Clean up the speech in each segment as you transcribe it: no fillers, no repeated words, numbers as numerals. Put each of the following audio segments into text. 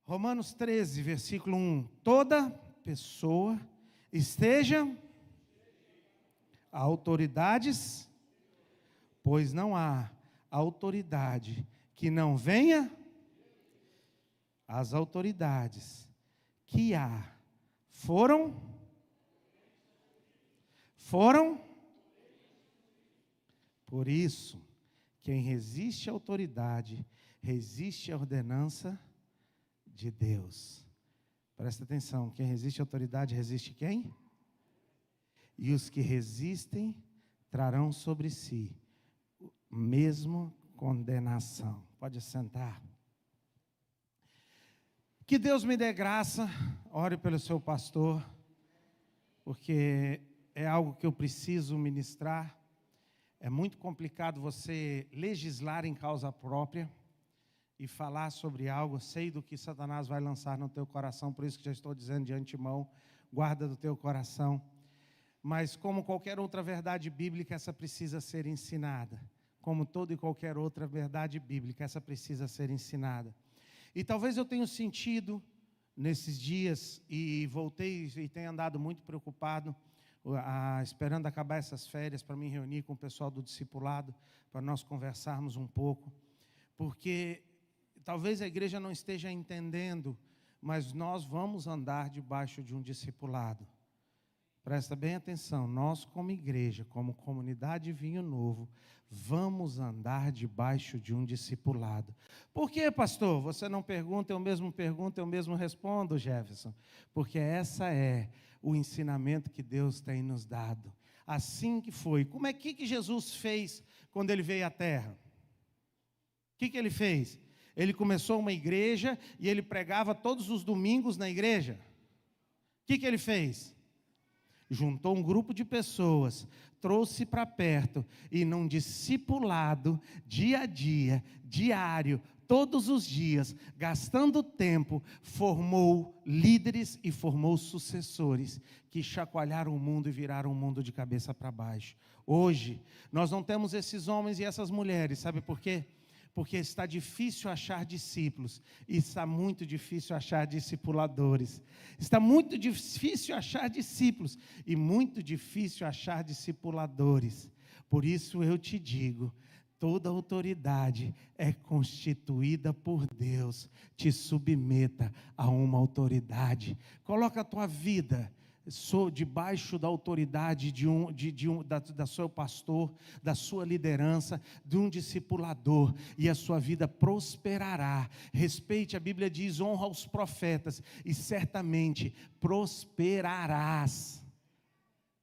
Romanos 13, versículo 1. Toda pessoa esteja a autoridades, pois não há autoridade que não venha. As autoridades que há foram. Por isso, quem resiste à autoridade, resiste à ordenança de Deus. Presta atenção, quem resiste à autoridade, resiste quem? E os que resistem trarão sobre si mesmo condenação. Pode sentar. Que Deus me dê graça, ore pelo seu pastor, porque é algo que eu preciso ministrar. É muito complicado você legislar em causa própria e falar sobre algo. Sei do que Satanás vai lançar no teu coração, por isso que já estou dizendo de antemão, guarda do teu coração. Mas como qualquer outra verdade bíblica, essa precisa ser ensinada. Como toda e qualquer outra verdade bíblica, essa precisa ser ensinada. E talvez eu tenha sentido nesses dias, e voltei e tenho andado muito preocupado, esperando acabar essas férias para me reunir com o pessoal do discipulado, para nós conversarmos um pouco, porque talvez a igreja não esteja entendendo, mas nós vamos andar debaixo de um discipulado. Presta bem atenção, nós como igreja, como comunidade Vinho Novo, vamos andar debaixo de um discipulado. Por quê, pastor? Você não pergunta, eu mesmo respondo, Jefferson. Porque essa é o ensinamento que Deus tem nos dado. Assim que foi. Como é que Jesus fez quando ele veio à terra? O que ele fez? Ele começou uma igreja e ele pregava todos os domingos na igreja. O que ele fez? Juntou um grupo de pessoas, trouxe para perto e num discipulado, dia a dia, diário, todos os dias, gastando tempo, formou líderes e formou sucessores que chacoalharam o mundo e viraram o mundo de cabeça para baixo. Hoje, nós não temos esses homens e essas mulheres, sabe por quê? Porque está difícil achar discípulos e está muito difícil achar discipuladores. Está muito difícil achar discípulos e muito difícil achar discipuladores. Por isso eu te digo, toda autoridade é constituída por Deus. Te submeta a uma autoridade. Coloca a tua vida debaixo da autoridade da seu pastor, da sua liderança, de um discipulador, e a sua vida prosperará. Respeite, a Bíblia diz, honra os profetas, e certamente prosperarás.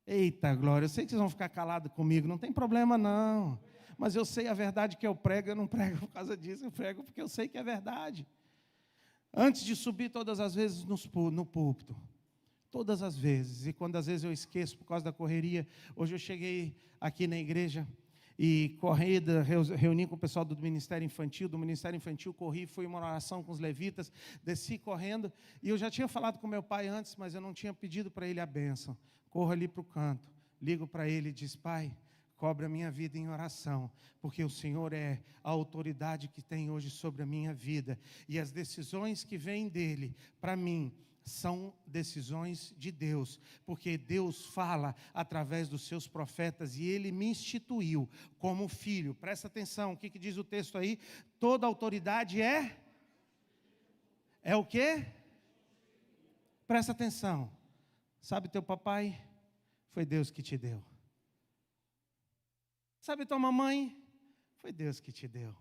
Eita glória, eu sei que vocês vão ficar calados comigo, não tem problema não, mas eu sei a verdade que eu prego não prego por causa disso, eu prego porque eu sei que é verdade. Antes de subir todas as vezes no púlpito, todas as vezes, e quando às vezes eu esqueço por causa da correria, hoje eu cheguei aqui na igreja e corrida, reuni com o pessoal do Ministério Infantil, corri, fui em uma oração com os levitas, desci correndo, e eu já tinha falado com meu pai antes, mas eu não tinha pedido para ele a bênção. Corro ali para o canto, ligo para ele e diz, pai, cobre a minha vida em oração, porque o Senhor é a autoridade que tem hoje sobre a minha vida, e as decisões que vêm dele para mim, são decisões de Deus, porque Deus fala através dos seus profetas, e Ele me instituiu como filho. Presta atenção, o que diz o texto aí? Toda autoridade é o quê? Presta atenção, sabe teu papai? Foi Deus que te deu. Sabe tua mamãe? Foi Deus que te deu.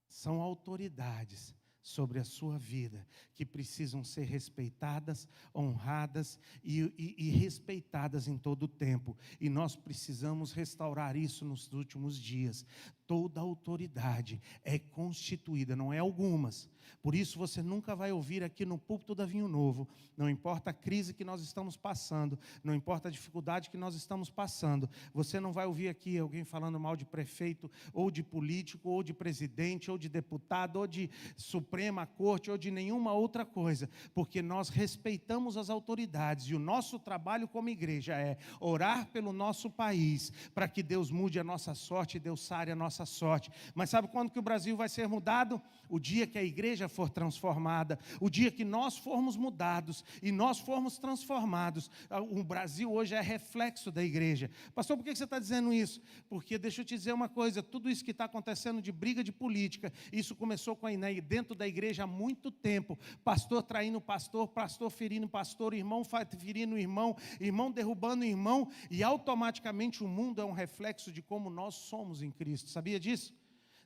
São autoridades sobre a sua vida, que precisam ser respeitadas, honradas e respeitadas em todo o tempo, e nós precisamos restaurar isso nos últimos dias. Toda autoridade é constituída, não é algumas, por isso você nunca vai ouvir aqui no púlpito da Vinho Novo, não importa a crise que nós estamos passando, não importa a dificuldade que nós estamos passando, você não vai ouvir aqui alguém falando mal de prefeito, ou de político, ou de presidente, ou de deputado, ou de Suprema Corte, ou de nenhuma outra coisa, porque nós respeitamos as autoridades, e o nosso trabalho como igreja é orar pelo nosso país, para que Deus mude a nossa sorte e Deus sare a nossa nossa sorte. Mas sabe quando que o Brasil vai ser mudado? O dia que a igreja for transformada, o dia que nós formos mudados e nós formos transformados. O Brasil hoje é reflexo da igreja. Pastor, por que você está dizendo isso? Porque deixa eu te dizer uma coisa, tudo isso que está acontecendo de briga de política, isso começou dentro da igreja há muito tempo. Pastor traindo pastor, pastor ferindo pastor, irmão ferindo irmão, irmão derrubando irmão, e automaticamente o mundo é um reflexo de como nós somos em Cristo. Sabia disso?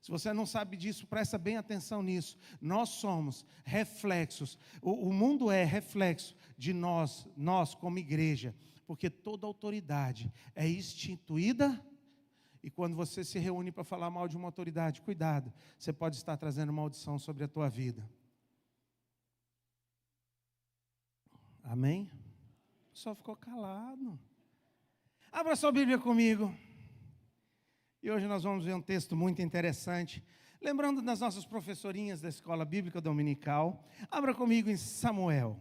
Se você não sabe disso, presta bem atenção nisso. Nós somos reflexos. O mundo é reflexo de nós como igreja, porque toda autoridade é instituída. E quando você se reúne para falar mal de uma autoridade, cuidado, você pode estar trazendo maldição sobre a tua vida. Amém? Só ficou calado. Abra sua Bíblia comigo. E hoje nós vamos ver um texto muito interessante. Lembrando das nossas professorinhas da Escola Bíblica Dominical. Abra comigo em Samuel.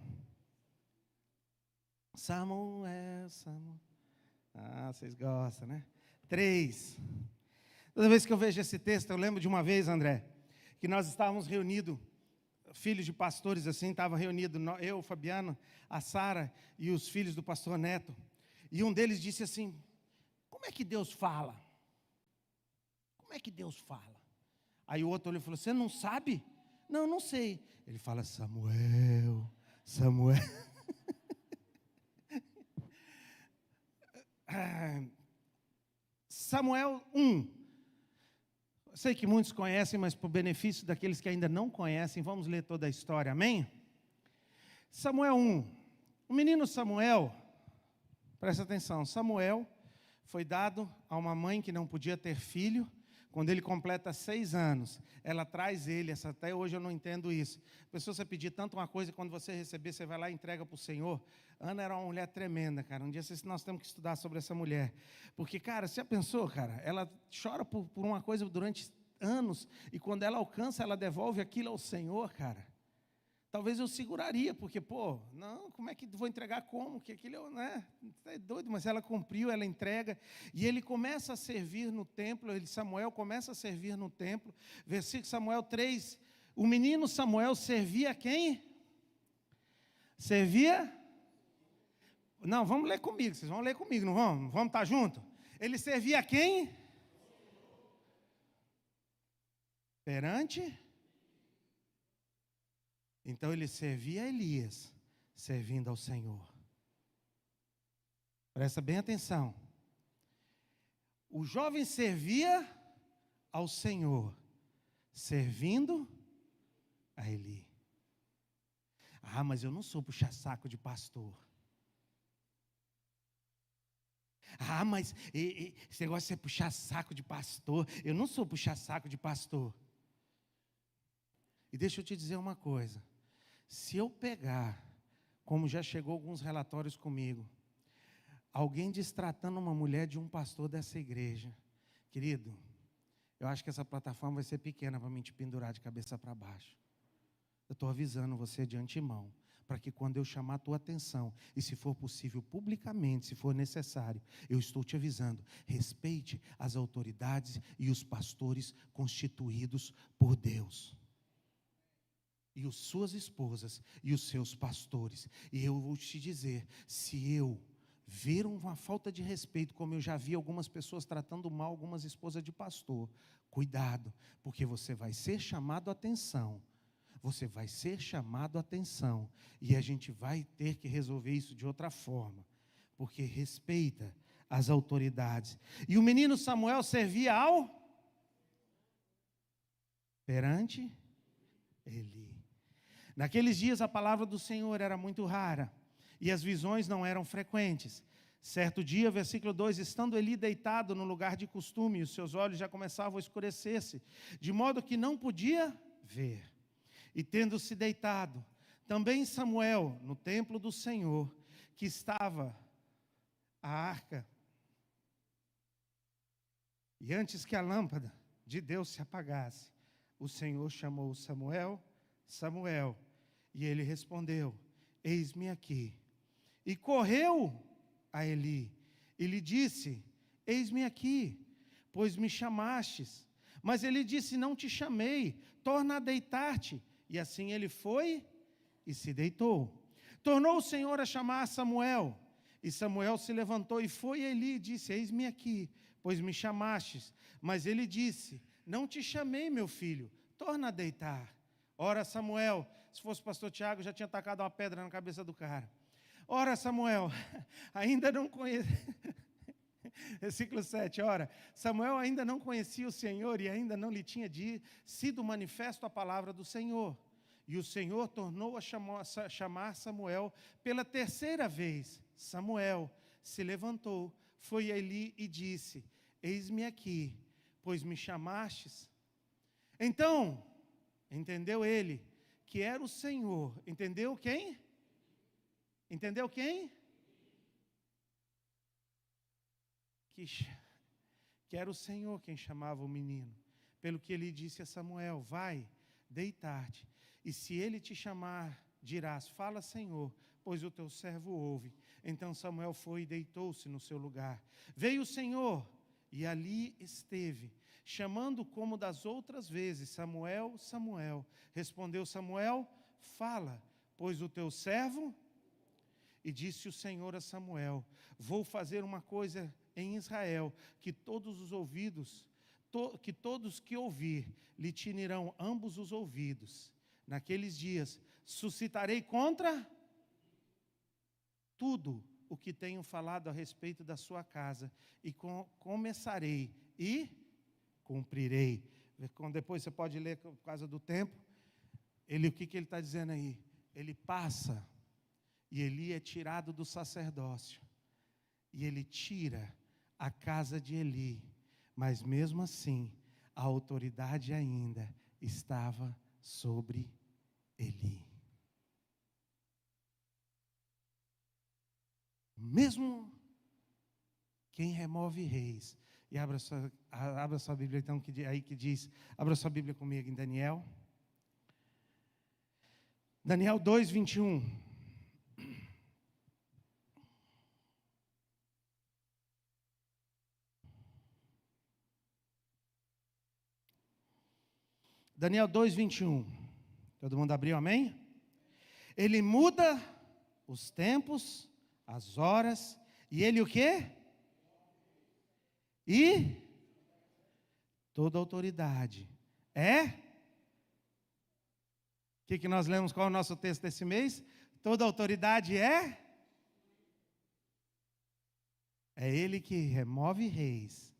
Samuel. Ah, vocês gostam, né? 3. Toda vez que eu vejo esse texto, eu lembro de uma vez, André, que nós estávamos reunidos, filhos de pastores assim, estava reunido, eu, o Fabiano, a Sara e os filhos do pastor Neto. E um deles disse assim: como é que Deus fala? Como é que Deus fala? Aí o outro olhou e falou: você não sabe? Não, não sei. Ele fala: Samuel. Samuel 1. Sei que muitos conhecem, mas por benefício daqueles que ainda não conhecem, vamos ler toda a história, amém? Samuel 1. O menino Samuel, presta atenção, Samuel foi dado a uma mãe que não podia ter filho. Quando ele completa 6 anos, ela traz ele, até hoje eu não entendo isso. A pessoa, você pedir tanto uma coisa, quando você receber, você vai lá e entrega para o Senhor. Ana era uma mulher tremenda, cara. Um dia nós temos que estudar sobre essa mulher. Porque, cara, você já pensou, cara? Ela chora por uma coisa durante anos, e quando ela alcança, ela devolve aquilo ao Senhor, cara. Talvez eu seguraria, porque, não, como é que vou entregar como? Que aquilo, né? É doido, mas ela cumpriu, ela entrega. E ele começa a servir no templo, Samuel começa a servir no templo. Versículo Samuel 3, o menino Samuel servia quem? Servia? Não, vamos ler comigo, vocês vão ler comigo, não vamos? Vamos estar juntos? Ele servia quem? Perante? Então ele servia a Elias, servindo ao Senhor. Presta bem atenção. O jovem servia ao Senhor, servindo a Eli. Ah, mas eu não sou puxa-saco de pastor. Ah, mas esse negócio de ser puxa-saco de pastor, eu não sou puxa-saco de pastor. E deixa eu te dizer uma coisa. Se eu pegar, como já chegou alguns relatórios comigo, alguém destratando uma mulher de um pastor dessa igreja, querido, eu acho que essa plataforma vai ser pequena para mim te pendurar de cabeça para baixo. Eu estou avisando você de antemão, para que quando eu chamar a tua atenção, e se for possível publicamente, se for necessário, eu estou te avisando, respeite as autoridades e os pastores constituídos por Deus. E as suas esposas e os seus pastores. E eu vou te dizer, se eu ver uma falta de respeito, como eu já vi algumas pessoas tratando mal algumas esposas de pastor, cuidado, porque você vai ser chamado a atenção. Você vai ser chamado a atenção. E a gente vai ter que resolver isso de outra forma. Porque respeita as autoridades. E o menino Samuel servia ao perante Eli. Naqueles dias a palavra do Senhor era muito rara e as visões não eram frequentes. Certo dia, versículo 2, estando Eli deitado no lugar de costume, os seus olhos já começavam a escurecer-se, de modo que não podia ver. E tendo-se deitado, também Samuel, no templo do Senhor, que estava a arca, e antes que a lâmpada de Deus se apagasse, o Senhor chamou Samuel, Samuel, e ele respondeu, eis-me aqui. E correu a Eli, e lhe disse, eis-me aqui, pois me chamastes. Mas ele disse: não te chamei, torna a deitar-te. E assim ele foi e se deitou. Tornou o Senhor a chamar Samuel. E Samuel se levantou e foi a Eli e disse: eis-me aqui, pois me chamastes. Mas ele disse: não te chamei, meu filho, torna a deitar. Ora, Samuel, se fosse o pastor Tiago, já tinha tacado uma pedra na cabeça do cara. Ora, Samuel, ainda não conhecia... Versículo 7, ora, Samuel ainda não conhecia o Senhor e ainda não lhe tinha sido manifesto a palavra do Senhor. E o Senhor tornou a chamar Samuel pela terceira vez. Samuel se levantou, foi a Eli e disse: eis-me aqui, pois me chamastes. Então, entendeu ele que era o Senhor. Entendeu quem? Entendeu quem? Que era o Senhor quem chamava o menino. Pelo que ele disse a Samuel: vai, deitar-te. E se ele te chamar, dirás: fala, Senhor, pois o teu servo ouve. Então Samuel foi e deitou-se no seu lugar. Veio o Senhor e ali esteve, chamando como das outras vezes: Samuel, Samuel. Respondeu Samuel: fala, pois o teu servo... E disse o Senhor a Samuel: vou fazer uma coisa em Israel, que todos os ouvidos, que todos que ouvir, lhe tinirão ambos os ouvidos. Naqueles dias, suscitarei contra tudo o que tenho falado a respeito da sua casa, e começarei e cumprirei. Depois você pode ler por causa do tempo. O que ele está dizendo aí? Ele passa, e Eli é tirado do sacerdócio, e ele tira a casa de Eli, mas mesmo assim, a autoridade ainda estava sobre Eli. Mesmo quem remove reis. E abra sua Bíblia então, que diz, abra sua Bíblia comigo em Daniel. Daniel 2, 21. Daniel 2, 21. Todo mundo abriu, amém? Ele muda os tempos, as horas, e ele o quê? E toda autoridade é? O que nós lemos? Qual é o nosso texto desse mês? Toda autoridade é? É ele que remove reis,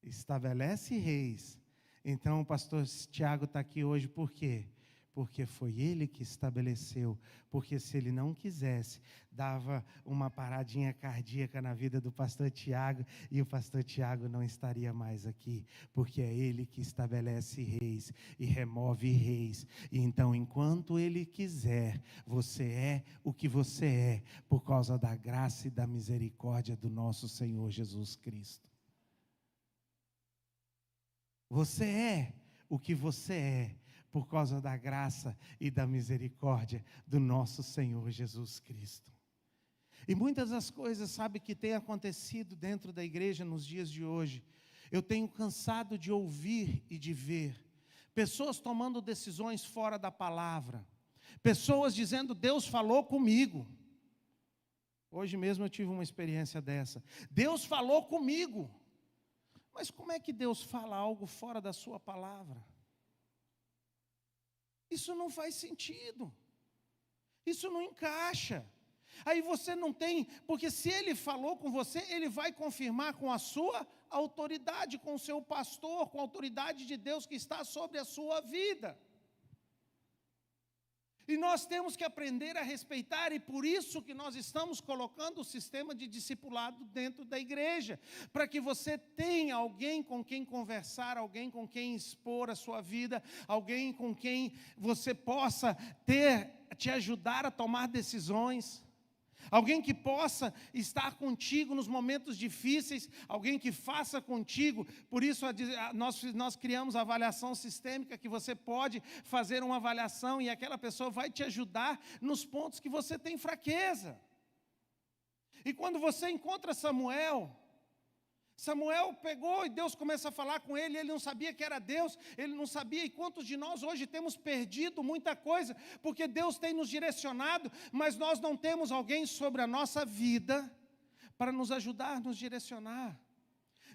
estabelece reis. Então o pastor Tiago está aqui hoje por quê? Porque foi ele que estabeleceu. Porque se ele não quisesse, dava uma paradinha cardíaca na vida do pastor Tiago, e o pastor Tiago não estaria mais aqui. Porque é ele que estabelece reis e remove reis. E então, enquanto ele quiser, você é o que você é, por causa da graça e da misericórdia do nosso Senhor Jesus Cristo. Você é o que você é, por causa da graça e da misericórdia do nosso Senhor Jesus Cristo. E muitas das coisas, sabe, que tem acontecido dentro da igreja nos dias de hoje, eu tenho cansado de ouvir e de ver pessoas tomando decisões fora da palavra, pessoas dizendo: Deus falou comigo. Hoje mesmo eu tive uma experiência dessa. Deus falou comigo. Mas como é que Deus fala algo fora da sua palavra? Isso não faz sentido. Isso não encaixa. Aí você não tem, porque se ele falou com você, ele vai confirmar com a sua autoridade, com o seu pastor, com a autoridade de Deus que está sobre a sua vida. E nós temos que aprender a respeitar, e por isso que nós estamos colocando o sistema de discipulado dentro da igreja, para que você tenha alguém com quem conversar, alguém com quem expor a sua vida, alguém com quem você possa te ajudar a tomar decisões. Alguém que possa estar contigo nos momentos difíceis, alguém que faça contigo. Por isso nós criamos a avaliação sistêmica, que você pode fazer uma avaliação e aquela pessoa vai te ajudar nos pontos que você tem fraqueza. E quando você encontra Samuel Samuel pegou e Deus começa a falar com ele, ele não sabia que era Deus, ele não sabia, e quantos de nós hoje temos perdido muita coisa, porque Deus tem nos direcionado, mas nós não temos alguém sobre a nossa vida para nos ajudar, nos direcionar,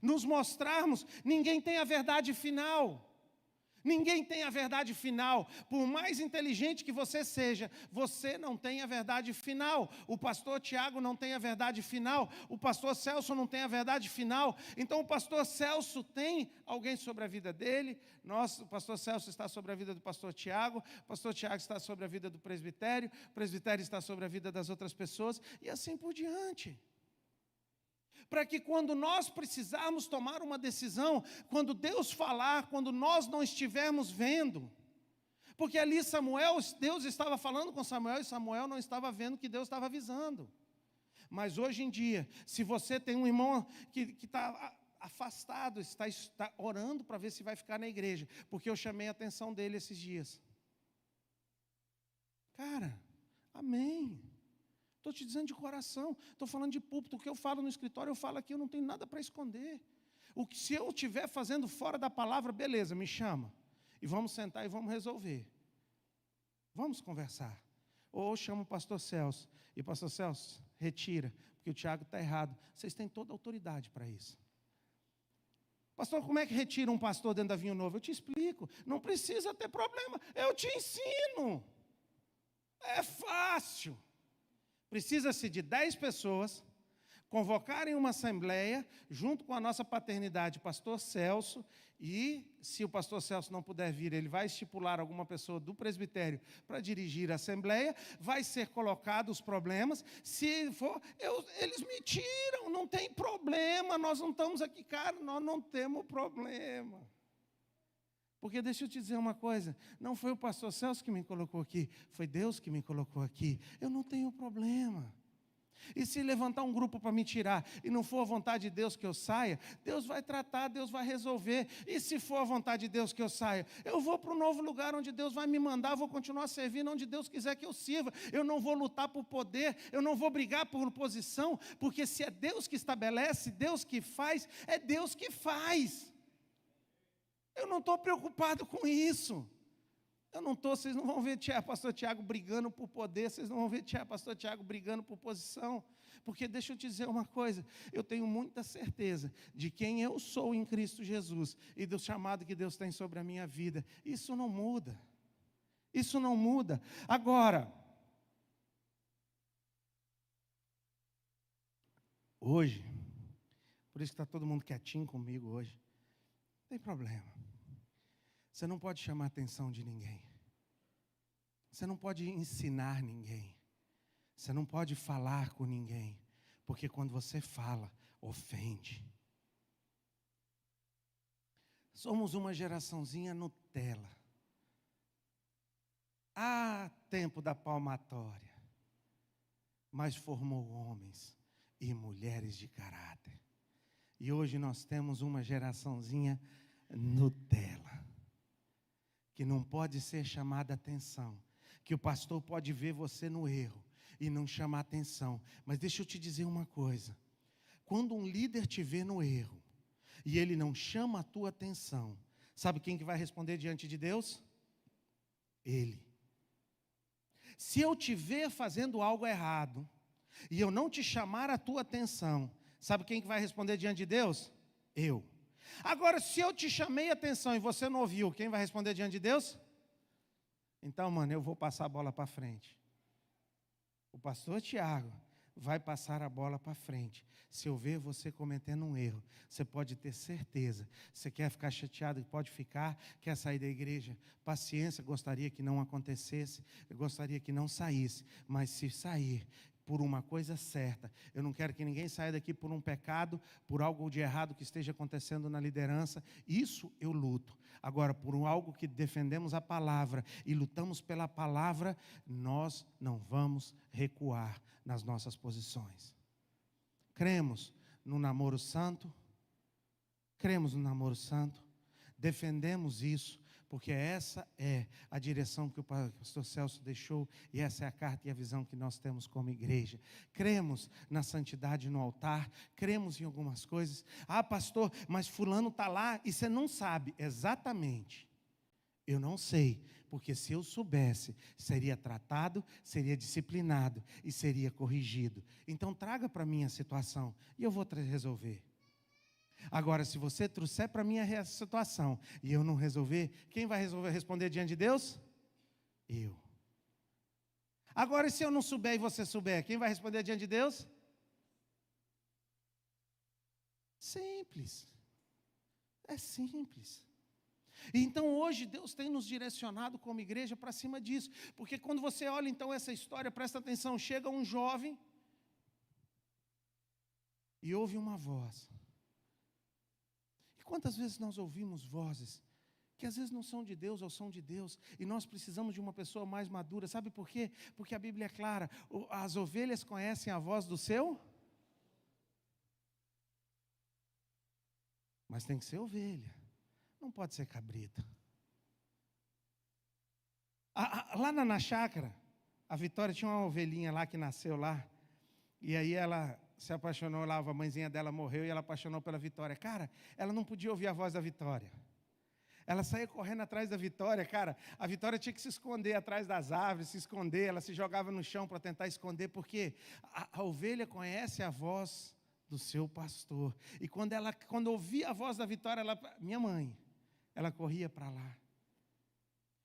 nos mostrarmos. Ninguém tem a verdade final. Ninguém tem a verdade final. Por mais inteligente que você seja, você não tem a verdade final. O pastor Tiago não tem a verdade final. O pastor Celso não tem a verdade final. Então o pastor Celso tem alguém sobre a vida dele. O pastor Celso está sobre a vida do pastor Tiago. O pastor Tiago está sobre a vida do presbitério. O presbitério está sobre a vida das outras pessoas. E assim por diante. Para que quando nós precisarmos tomar uma decisão, quando Deus falar, quando nós não estivermos vendo, porque ali Deus estava falando com Samuel, e Samuel não estava vendo o que Deus estava avisando. Mas hoje em dia, se você tem um irmão que está afastado, está orando para ver se vai ficar na igreja, porque eu chamei a atenção dele esses dias. Cara, amém. Estou te dizendo de coração, estou falando de púlpito. O que eu falo no escritório, eu falo aqui, eu não tenho nada para esconder. Se eu estiver fazendo fora da palavra, beleza, me chama. E vamos sentar e vamos resolver. Vamos conversar. Ou chama o pastor Celso. E pastor Celso, retira, porque o Tiago está errado. Vocês têm toda a autoridade para isso. Pastor, como é que retira um pastor dentro da Vinho Novo? Eu te explico. Não precisa ter problema. Eu te ensino. É fácil. Precisa-se de 10 pessoas, convocarem uma assembleia, junto com a nossa paternidade, pastor Celso, e se o pastor Celso não puder vir, ele vai estipular alguma pessoa do presbitério para dirigir a assembleia, vai ser colocado os problemas, se for, eles me tiram, não tem problema, nós não estamos aqui, cara, nós não temos problema. Porque deixa eu te dizer uma coisa, não foi o pastor Celso que me colocou aqui, foi Deus que me colocou aqui. Eu não tenho problema. E se levantar um grupo para me tirar e não for a vontade de Deus que eu saia, Deus vai tratar, Deus vai resolver. E se for a vontade de Deus que eu saia, eu vou para um novo lugar onde Deus vai me mandar, vou continuar servindo onde Deus quiser que eu sirva. Eu não vou lutar por poder, eu não vou brigar por posição, porque se é Deus que estabelece, Deus que faz, é Deus que faz. Eu não estou preocupado com isso. Vocês não vão ver pastor Tiago brigando por poder, vocês não vão ver pastor Tiago brigando por posição. Porque deixa eu te dizer uma coisa, eu tenho muita certeza de quem eu sou em Cristo Jesus e do chamado que Deus tem sobre a minha vida. Isso não muda. Isso não muda. Agora, hoje, por isso que está todo mundo quietinho comigo hoje, não tem problema. Você não pode chamar a atenção de ninguém. Você não pode ensinar ninguém. Você não pode falar com ninguém. Porque quando você fala, ofende. Somos uma geraçãozinha Nutella. Há tempo da palmatória. Mas formou homens e mulheres de caráter. E hoje nós temos uma geraçãozinha Nutella. Que não pode ser chamada atenção, que o pastor pode ver você no erro e não chamar atenção. Mas deixa eu te dizer uma coisa, quando um líder te vê no erro e ele não chama a tua atenção, sabe quem que vai responder diante de Deus? Ele. Se eu te ver fazendo algo errado e eu não te chamar a tua atenção, sabe quem que vai responder diante de Deus? Eu. Agora, se eu te chamei a atenção e você não ouviu, quem vai responder diante de Deus? Então, mano, eu vou passar a bola para frente. O pastor Tiago vai passar a bola para frente. Se eu ver você cometendo um erro, você pode ter certeza. Você quer ficar chateado, pode ficar, quer sair da igreja. Paciência, gostaria que não acontecesse, eu gostaria que não saísse. Mas se sair, por uma coisa certa. Eu não quero que ninguém saia daqui por um pecado, por algo de errado que esteja acontecendo na liderança. Isso eu luto. Agora, por algo que defendemos a palavra e lutamos pela palavra, nós não vamos recuar nas nossas posições. Cremos no namoro santo. Cremos no namoro santo. Defendemos isso. porque essa é a direção que o pastor Celso deixou, e essa é a carta e a visão que nós temos como igreja. Cremos na santidade no altar, cremos em algumas coisas. Ah, pastor, mas fulano está lá e você não sabe. Exatamente. Eu não sei, porque se eu soubesse, seria tratado, seria disciplinado e seria corrigido. Então traga para mim a situação e eu vou resolver. Agora, se você trouxer para mim a situação e eu não resolver, quem vai responder diante de Deus? Eu. Agora, se eu não souber e você souber, quem vai responder diante de Deus? Simples. É simples. Então hoje Deus tem nos direcionado como igreja para cima disso, porque quando você olha então essa história, presta atenção, chega um jovem e ouve uma voz. E quantas vezes nós ouvimos vozes que às vezes não são de Deus ou são de Deus, e nós precisamos de uma pessoa mais madura, sabe por quê? Porque a Bíblia é clara, as ovelhas conhecem a voz do seu, mas tem que ser ovelha. Não pode ser cabrita. Lá na chácara, a Vitória tinha uma ovelhinha lá que nasceu lá. E aí ela se apaixonou lá, a mãezinha dela morreu e ela apaixonou pela Vitória. Cara, ela não podia ouvir a voz da Vitória. Ela saía correndo atrás da Vitória, cara. A Vitória tinha que se esconder atrás das árvores, se esconder. Ela se jogava no chão para tentar esconder, porque a ovelha conhece a voz do seu pastor. E quando ouvia a voz da Vitória, minha mãe, ela corria para lá.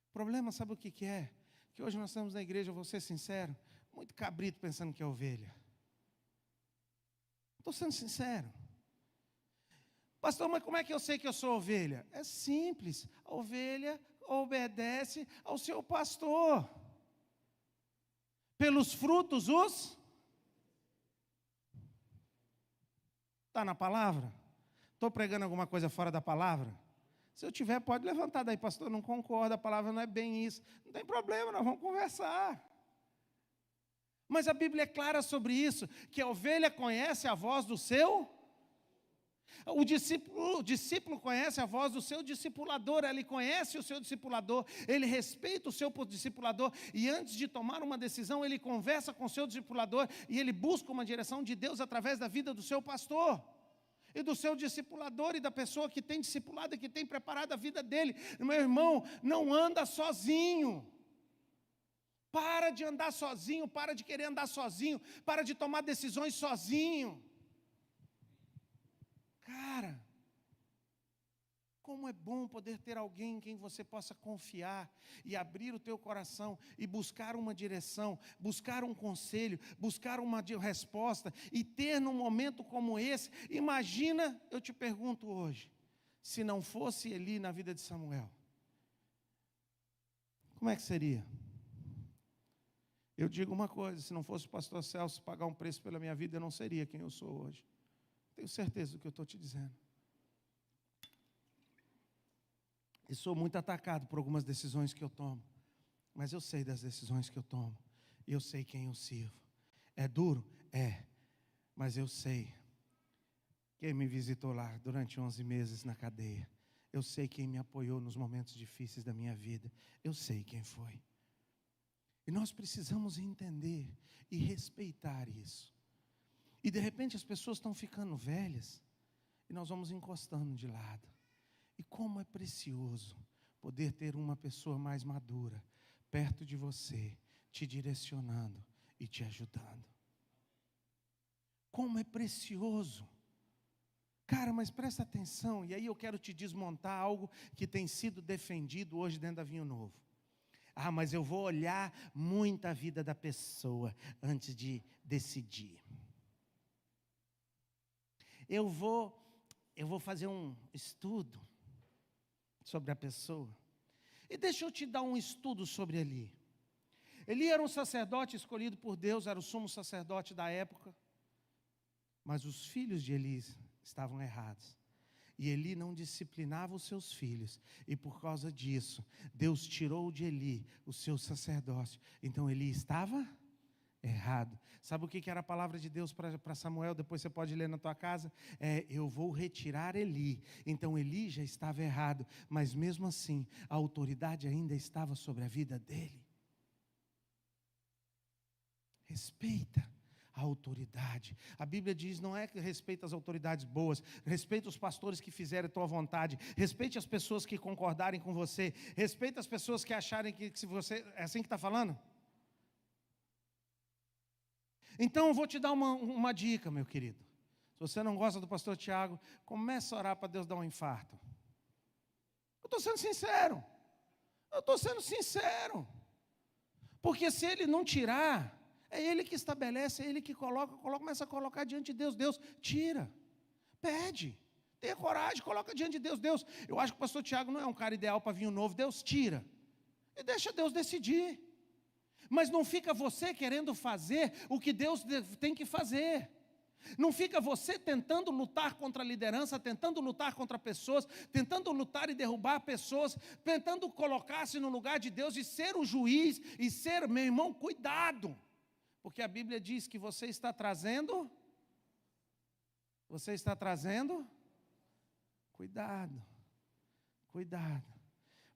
O problema, sabe o que é? Que hoje nós estamos na igreja, vou ser sincero, muito cabrito pensando que é ovelha. Estou sendo sincero. Pastor, mas como é que eu sei que eu sou ovelha? É simples, a ovelha obedece ao seu pastor. Pelos frutos está na palavra? Estou pregando alguma coisa fora da palavra? Se eu tiver, pode levantar daí, pastor, não concordo, a palavra não é bem isso. Não tem problema, nós vamos conversar. Mas a Bíblia é clara sobre isso, que a ovelha conhece a voz do seu. O discípulo conhece a voz do seu discipulador, ele conhece o seu discipulador, ele respeita o seu discipulador, e antes de tomar uma decisão, ele conversa com o seu discipulador, e ele busca uma direção de Deus através da vida do seu pastor. E do seu discipulador e da pessoa que tem discipulado e que tem preparado a vida dele. Meu irmão, não anda sozinho. Para de andar sozinho, para de querer andar sozinho, para de tomar decisões sozinho. Cara, como é bom poder ter alguém em quem você possa confiar e abrir o teu coração e buscar uma direção, buscar um conselho, buscar uma resposta e ter num momento como esse. Imagina, eu te pergunto hoje, se não fosse Eli na vida de Samuel, como é que seria? Eu digo uma coisa, se não fosse o pastor Celso pagar um preço pela minha vida, eu não seria quem eu sou hoje. Tenho certeza do que eu estou te dizendo. E sou muito atacado por algumas decisões que eu tomo. Mas eu sei das decisões que eu tomo. E eu sei quem eu sirvo. É duro? É. Mas eu sei quem me visitou lá durante 11 meses na cadeia. Eu sei quem me apoiou nos momentos difíceis da minha vida. Eu sei quem foi. E nós precisamos entender e respeitar isso. E de repente as pessoas estão ficando velhas e nós vamos encostando de lado. E como é precioso poder ter uma pessoa mais madura perto de você, te direcionando e te ajudando. Como é precioso. Cara, mas presta atenção, e aí eu quero te desmontar algo que tem sido defendido hoje dentro da Vinho Novo. Ah, mas eu vou olhar muito a vida da pessoa antes de decidir. Eu vou fazer um estudo sobre a pessoa. E deixa eu te dar um estudo sobre Eli. Eli era um sacerdote escolhido por Deus, era o sumo sacerdote da época. Mas os filhos de Eli estavam errados. E Eli não disciplinava os seus filhos. E por causa disso, Deus tirou de Eli o seu sacerdócio. Então Eli estava errado. Sabe o que era a palavra de Deus para Samuel? Depois você pode ler na tua casa. Eu vou retirar Eli. Então Eli já estava errado, mas mesmo assim a autoridade ainda estava sobre a vida dele. Respeita a autoridade. A Bíblia diz, não é que respeita as autoridades boas, respeita os pastores que fizerem a tua vontade, respeite as pessoas que concordarem com você, respeita as pessoas que acharem que se você... É assim que está falando? Então eu vou te dar uma dica, meu querido. Se você não gosta do pastor Tiago, comece a orar para Deus dar um infarto. Eu estou sendo sincero. Porque se ele não tirar, é ele que estabelece, é ele que coloca, começa a colocar diante de Deus. Deus, tira, pede, tenha coragem, coloca diante de Deus. Deus, eu acho que o pastor Tiago não é um cara ideal para vinho novo. Deus, tira. E deixa Deus decidir. Mas não fica você querendo fazer o que Deus tem que fazer. Não fica você tentando lutar contra a liderança, tentando lutar contra pessoas, tentando lutar e derrubar pessoas, tentando colocar-se no lugar de Deus e ser o juiz e ser, meu irmão, cuidado. Porque a Bíblia diz que você está trazendo, cuidado,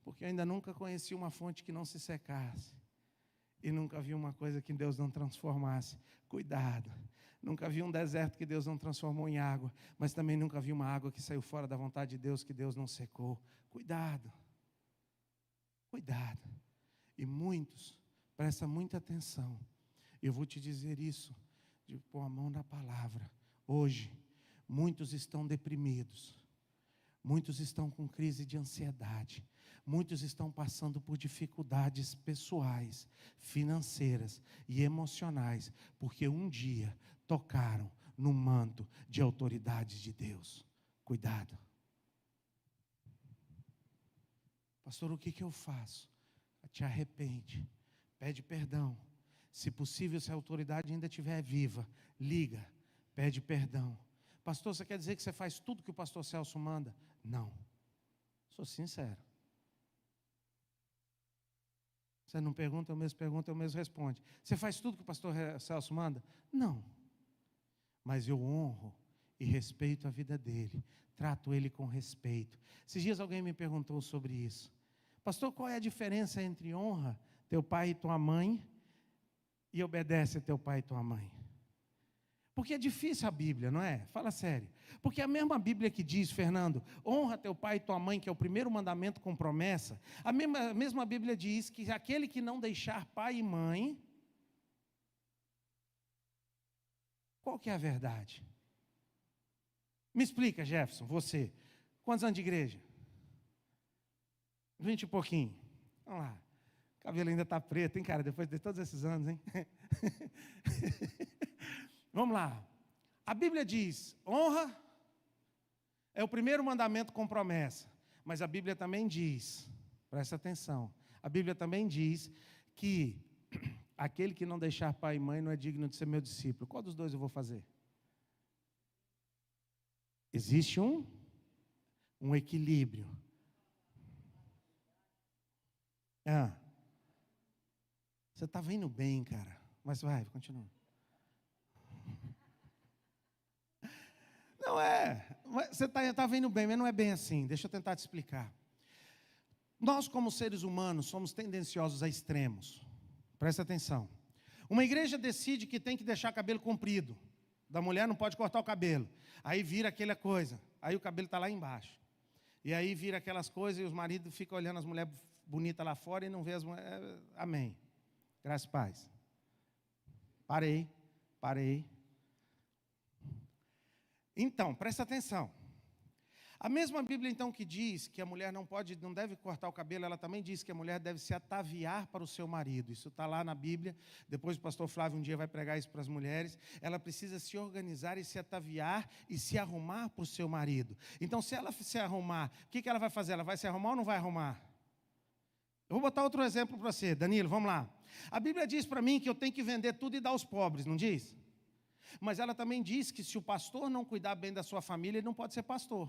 porque eu ainda nunca conheci uma fonte que não se secasse. E nunca vi uma coisa que Deus não transformasse. Cuidado. Nunca vi um deserto que Deus não transformou em água. Mas também nunca vi uma água que saiu fora da vontade de Deus, que Deus não secou. Cuidado. E muitos, presta muita atenção. Eu vou te dizer isso, de pôr a mão na palavra. Hoje, muitos estão deprimidos. Muitos estão com crise de ansiedade. Muitos estão passando por dificuldades pessoais, financeiras e emocionais, porque um dia tocaram no manto de autoridade de Deus. Cuidado. Pastor, o que eu faço? Te arrepende, pede perdão. Se possível, se a autoridade ainda estiver viva, liga, pede perdão. Pastor, você quer dizer que você faz tudo que o pastor Celso manda? Não, sou sincero. Você não pergunta, eu mesmo respondo. Você faz tudo que o pastor Celso manda? Não, mas eu honro e respeito a vida dele, trato ele com respeito. Esses dias alguém me perguntou sobre isso. Pastor, qual é a diferença entre honra teu pai e tua mãe e obedece a teu pai e tua mãe? Porque é difícil a Bíblia, não é? Fala sério. Porque a mesma Bíblia que diz, Fernando, honra teu pai e tua mãe, que é o primeiro mandamento com promessa, a mesma Bíblia diz que aquele que não deixar pai e mãe, qual que é a verdade? Me explica, Jefferson, você. Quantos anos de igreja? 20 e pouquinho. Vamos lá. O cabelo ainda está preto, hein, cara? Depois de todos esses anos, hein? Vamos lá. A Bíblia diz, honra é o primeiro mandamento com promessa. Mas a Bíblia também diz, presta atenção, a Bíblia também diz que aquele que não deixar pai e mãe não é digno de ser meu discípulo. Qual dos dois eu vou fazer? Existe um equilíbrio. Você estava indo bem, cara. Mas vai, continua. Não é, você está vendo bem, mas não é bem assim. Deixa eu tentar te explicar. Nós, como seres humanos, somos tendenciosos a extremos. Presta atenção. Uma igreja decide que tem que deixar cabelo comprido. Da mulher não pode cortar o cabelo. Aí vira aquela coisa. Aí o cabelo está lá embaixo. E aí vira aquelas coisas e os maridos ficam olhando as mulheres bonitas lá fora e não vê as mulheres. Amém. Graças a paz. Parei. Então, presta atenção. A mesma Bíblia, então, que diz que a mulher não deve cortar o cabelo, ela também diz que a mulher deve se ataviar para o seu marido. Isso está lá na Bíblia. Depois o pastor Flávio um dia vai pregar isso para as mulheres. Ela precisa se organizar e se ataviar e se arrumar para o seu marido. Então, se ela se arrumar, o que ela vai fazer? Ela vai se arrumar ou não vai arrumar? Eu vou botar outro exemplo para você. Danilo, vamos lá. A Bíblia diz para mim que eu tenho que vender tudo e dar aos pobres, não diz? Mas ela também diz que se o pastor não cuidar bem da sua família, ele não pode ser pastor.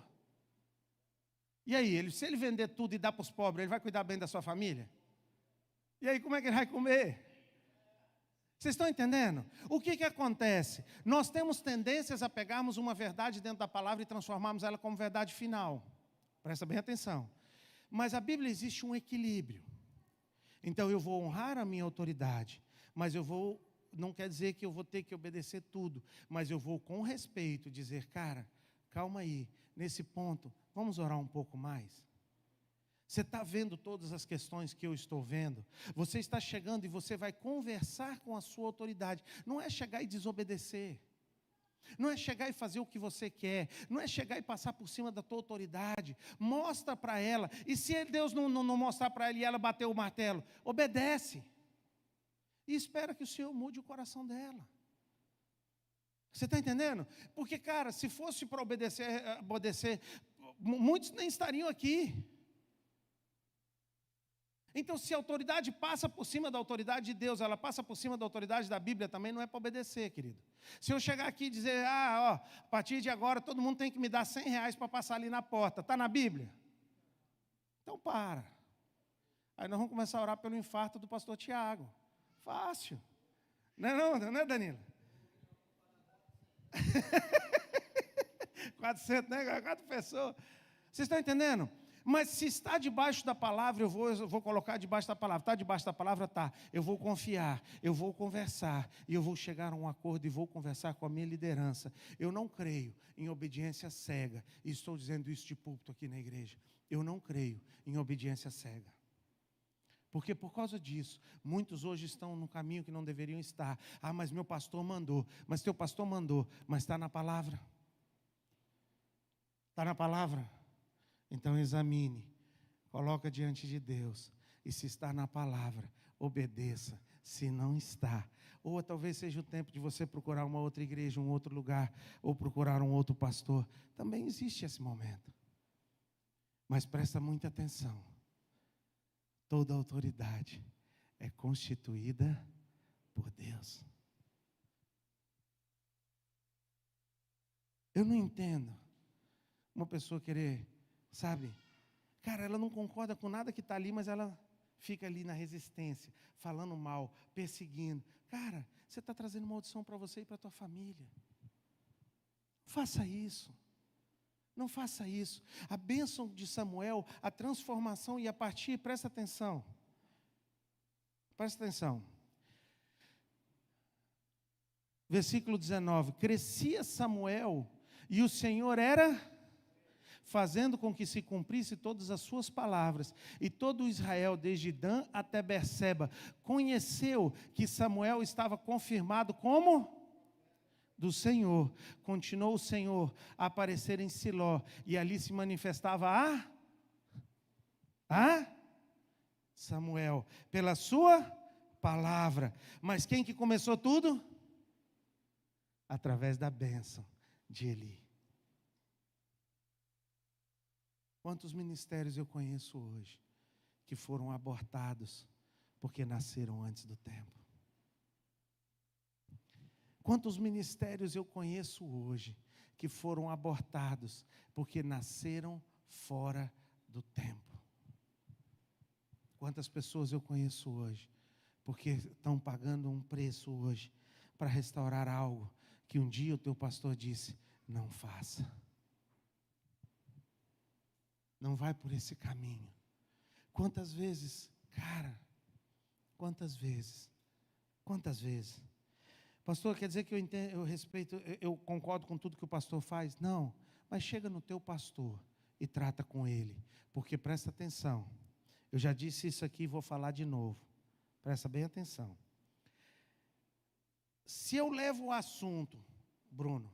E aí, se ele vender tudo e dar para os pobres, ele vai cuidar bem da sua família? E aí, como é que ele vai comer? Vocês estão entendendo? O que acontece? Nós temos tendências a pegarmos uma verdade dentro da palavra e transformarmos ela como verdade final. Presta bem atenção. Mas a Bíblia existe um equilíbrio. Então eu vou honrar a minha autoridade, mas não quer dizer que eu vou ter que obedecer tudo, mas eu vou com respeito dizer, cara, calma aí, nesse ponto, vamos orar um pouco mais? Você está vendo todas as questões que eu estou vendo? Você está chegando e você vai conversar com a sua autoridade. Não é chegar e desobedecer. Não é chegar e fazer o que você quer. Não é chegar e passar por cima da tua autoridade. Mostra para ela. E se Deus não mostrar para ela e ela bater o martelo, obedece. E espera que o Senhor mude o coração dela. Você está entendendo? Porque, cara, se fosse para obedecer, muitos nem estariam aqui. Então, se a autoridade passa por cima da autoridade de Deus, ela passa por cima da autoridade da Bíblia também, não é para obedecer, querido. Se eu chegar aqui e dizer, a partir de agora todo mundo tem que me dar R$100 para passar ali na porta, está na Bíblia? Então para. Aí nós vamos começar a orar pelo infarto do pastor Tiago. Fácil. Não é, Danilo? 400, né? 4 pessoas. Vocês estão entendendo? Mas se está debaixo da palavra, eu vou colocar debaixo da palavra. Está debaixo da palavra? Está. Eu vou confiar, eu vou conversar, e eu vou chegar a um acordo e vou conversar com a minha liderança. Eu não creio em obediência cega. E estou dizendo isso de púlpito aqui na igreja. Eu não creio em obediência cega. Porque por causa disso, muitos hoje estão no caminho que não deveriam estar. Ah, mas meu pastor mandou. Mas teu pastor mandou. Mas está na palavra. Está na palavra. Então examine, coloca diante de Deus, e se está na palavra, obedeça. Se não está, ou talvez seja o tempo de você procurar uma outra igreja, um outro lugar, ou procurar um outro pastor, também existe esse momento. Mas presta muita atenção, toda autoridade é constituída por Deus. Eu não entendo uma pessoa querer, sabe, cara, ela não concorda com nada que está ali, mas ela fica ali na resistência, falando mal, perseguindo. Cara, você está trazendo maldição para você e para a tua família. Faça isso. Não faça isso. A bênção de Samuel, a transformação ia partir, presta atenção. Presta atenção. Versículo 19. Crescia Samuel e o Senhor era fazendo com que se cumprisse todas as suas palavras. E todo Israel, desde Dan até Berseba, conheceu que Samuel estava confirmado como do Senhor. Continuou o Senhor a aparecer em Siló, e ali se manifestava Samuel, pela sua palavra. Mas quem que começou tudo? Através da bênção de Eli. Quantos ministérios eu conheço hoje que foram abortados porque nasceram antes do tempo? Quantos ministérios eu conheço hoje que foram abortados porque nasceram fora do tempo? Quantas pessoas eu conheço hoje porque estão pagando um preço hoje para restaurar algo que um dia o teu pastor disse, não faça. Não vai por esse caminho. Quantas vezes, cara, quantas vezes? Pastor, quer dizer que eu respeito, eu concordo com tudo que o pastor faz? Não, mas chega no teu pastor e trata com ele. Porque presta atenção, eu já disse isso aqui e vou falar de novo. Presta bem atenção. Se eu levo o assunto, Bruno,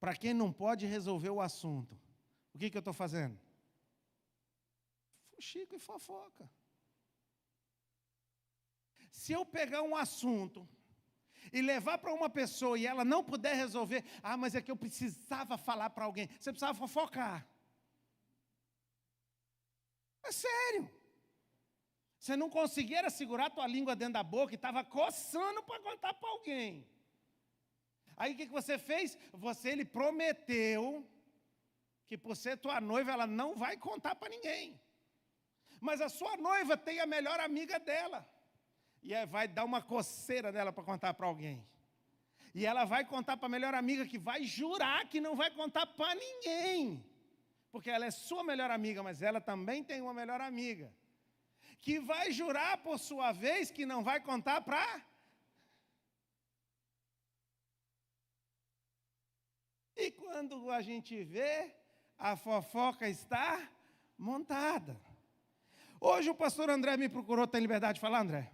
para quem não pode resolver o assunto, o que eu estou fazendo? Fuxico e fofoca. Se eu pegar um assunto e levar para uma pessoa e ela não puder resolver, mas é que eu precisava falar para alguém. Você precisava fofocar. É sério. Você não conseguia segurar a tua língua dentro da boca e estava coçando para contar para alguém. Aí o que você fez? Ele prometeu que por ser tua noiva, ela não vai contar para ninguém. Mas a sua noiva tem a melhor amiga dela. E aí vai dar uma coceira nela para contar para alguém. E ela vai contar para a melhor amiga, que vai jurar que não vai contar para ninguém. Porque ela é sua melhor amiga, mas ela também tem uma melhor amiga. Que vai jurar, por sua vez, que não vai contar para... E quando a gente vê, a fofoca está montada. Hoje o pastor André me procurou, tem liberdade de falar, André?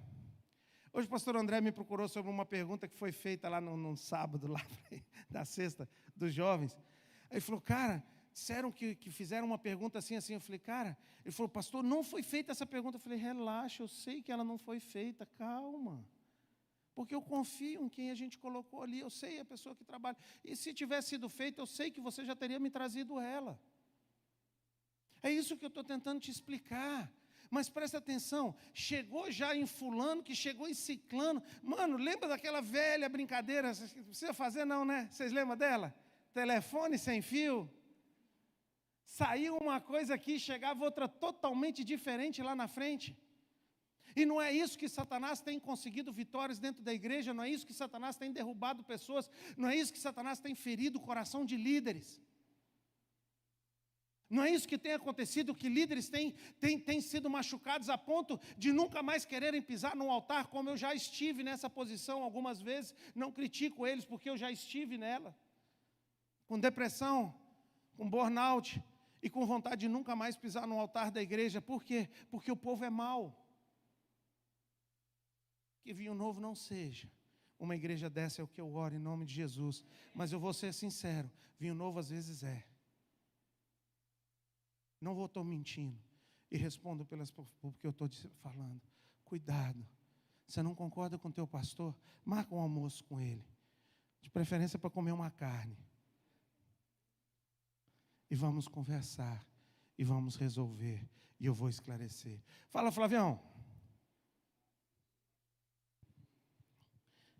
Hoje o pastor André me procurou sobre uma pergunta que foi feita lá num sábado, lá na sexta, dos jovens. Aí ele falou, cara, disseram que fizeram uma pergunta assim. Eu falei, cara, ele falou, pastor, não foi feita essa pergunta. Eu falei, relaxa, eu sei que ela não foi feita, calma. Porque eu confio em quem a gente colocou ali, eu sei a pessoa que trabalha. E se tivesse sido feita, eu sei que você já teria me trazido ela. É isso que eu estou tentando te explicar. Mas presta atenção, chegou já em fulano, que chegou em ciclano. Mano, lembra daquela velha brincadeira? Não precisa fazer não, né? Vocês lembram dela? Telefone sem fio. Saiu uma coisa aqui, chegava outra totalmente diferente lá na frente. E não é isso que Satanás tem conseguido vitórias dentro da igreja, não é isso que Satanás tem derrubado pessoas, não é isso que Satanás tem ferido o coração de líderes. Não é isso que tem acontecido, que líderes têm sido machucados a ponto de nunca mais quererem pisar no altar, como eu já estive nessa posição algumas vezes. Não critico eles, porque eu já estive nela. Com depressão, com burnout e com vontade de nunca mais pisar no altar da igreja. Por quê? Porque o povo é mau. Que vinho novo não seja uma igreja dessa, é o que eu oro em nome de Jesus. Mas eu vou ser sincero, vinho novo às vezes é. Não vou estar mentindo. E respondo porque eu estou falando. Cuidado. Você não concorda com o teu pastor? Marca um almoço com ele. De preferência para comer uma carne. E vamos conversar. E vamos resolver. E eu vou esclarecer. Fala, Flavião.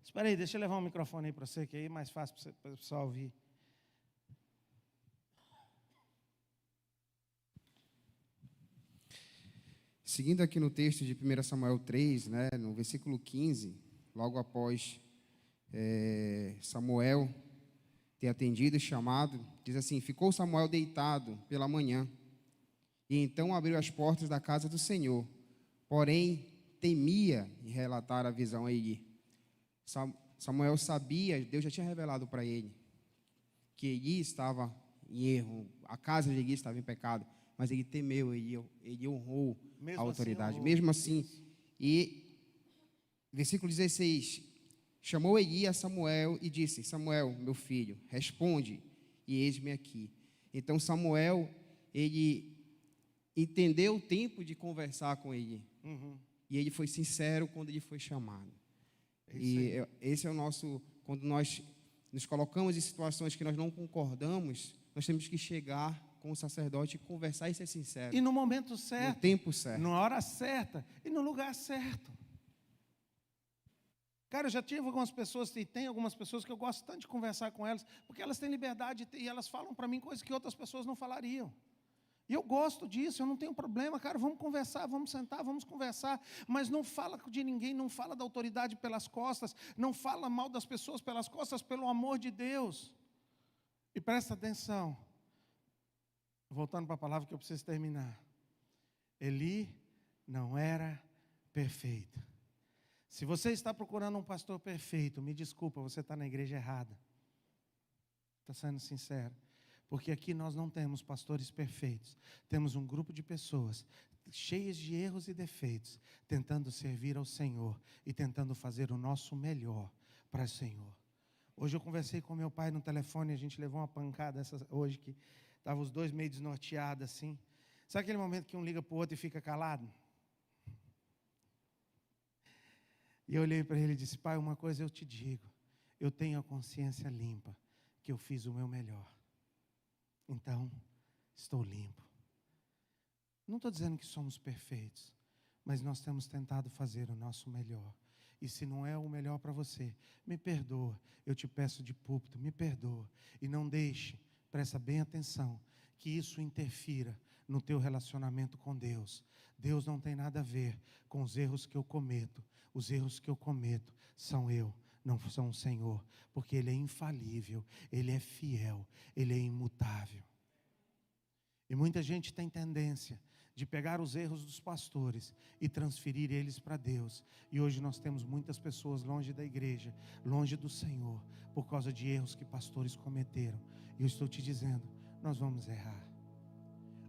Espera aí, deixa eu levar um microfone aí para você, que aí é mais fácil para o pessoal ouvir. Seguindo aqui no texto de 1 Samuel 3, né, no versículo 15, logo após Samuel ter atendido e chamado, diz assim, ficou Samuel deitado pela manhã, e então abriu as portas da casa do Senhor, porém temia em relatar a visão a Eli. Samuel sabia, Deus já tinha revelado para ele, que Eli estava em erro, a casa de Eli estava em pecado, mas ele temeu, ele honrou a autoridade. Assim, mesmo assim, e versículo 16, chamou Eli a Samuel e disse, Samuel, meu filho, responde, e eis-me aqui. Então Samuel, ele entendeu o tempo de conversar com Eli, e ele foi sincero quando ele foi chamado. Esse é o nosso, quando nós nos colocamos em situações que nós não concordamos, nós temos que chegar com o sacerdote e conversar e ser sincero. E no momento certo. No tempo certo. Na hora certa e no lugar certo. Cara, eu já tive algumas pessoas, e tem algumas pessoas que eu gosto tanto de conversar com elas, porque elas têm liberdade e elas falam para mim coisas que outras pessoas não falariam. E eu gosto disso, eu não tenho problema, cara, vamos conversar, vamos sentar, vamos conversar, mas não fala de ninguém, não fala da autoridade pelas costas, não fala mal das pessoas pelas costas, pelo amor de Deus. E presta atenção, voltando para a palavra que eu preciso terminar. Eli não era perfeito. Se você está procurando um pastor perfeito, me desculpa, você está na igreja errada. Está sendo sincero. Porque aqui nós não temos pastores perfeitos. Temos um grupo de pessoas cheias de erros e defeitos, tentando servir ao Senhor e tentando fazer o nosso melhor para o Senhor. Hoje eu conversei com meu pai no telefone, a gente levou uma pancada hoje, que estavam os dois meio desnorteados assim. Sabe aquele momento que um liga para o outro e fica calado? E eu olhei para ele e disse, pai, uma coisa eu te digo, eu tenho a consciência limpa, que eu fiz o meu melhor. Então, estou limpo. Não estou dizendo que somos perfeitos, mas nós temos tentado fazer o nosso melhor. E se não é o melhor para você, me perdoa, eu te peço de púlpito, me perdoa. E não deixe, presta bem atenção, que isso interfira no teu relacionamento com Deus. Deus não tem nada a ver com os erros que eu cometo. Os erros que eu cometo são eu, não são o Senhor, porque Ele é infalível, Ele é fiel, Ele é imutável. E muita gente tem tendência de pegar os erros dos pastores e transferir eles para Deus. E hoje nós temos muitas pessoas longe da igreja, longe do Senhor, por causa de erros que pastores cometeram. E eu estou te dizendo, nós vamos errar.